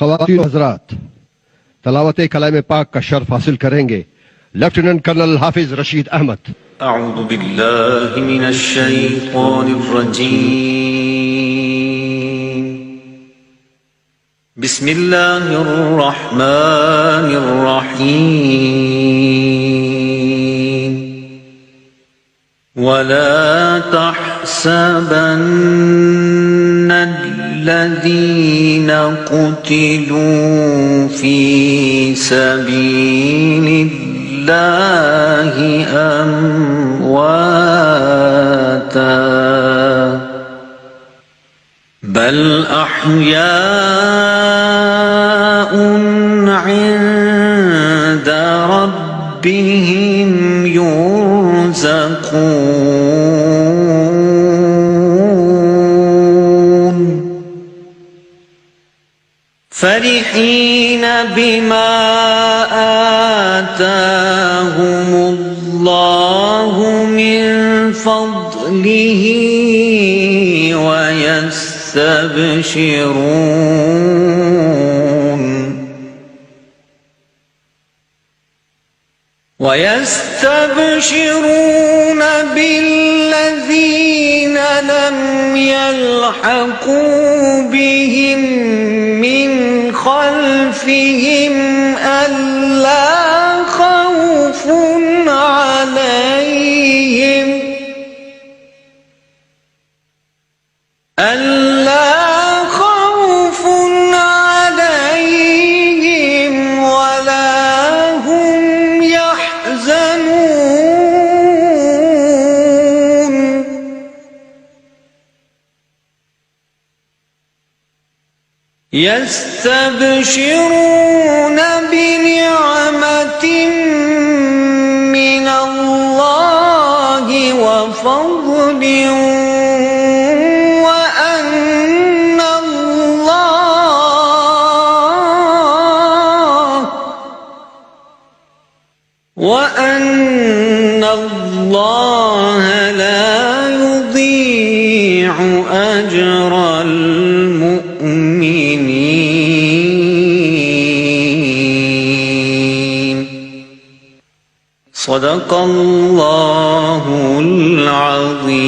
ख़वातीन हज़रात, तलावत कलाम पाक का शर्फ हासिल करेंगे लेफ्टिनेंट कर्नल हाफिज रशीद अहमद। अऊज़ु बिल्लाहि मिनश शैतानिर रजीम। बिस्मिल्लाहिर रहमानिर रहीम। वला तहसबन्नल्लज़ीन क़ुतिलू फ़ी सबीलिल्लाहि अमवाता बल अह्याउन इंद रब्बिहिम युरज़क़ून फरिहीन बिमा आताहुमुल्लाहु मिन फ़ज़लिही ويستبشرون بالذين لم يلحقوا بهم من خلفهم ألا خوف عليهم ولا هم يحزنون يستبشرون بنعمة من الله وفضل وأن الله لا يضيع أجر المؤمنين صدق الله العظيم.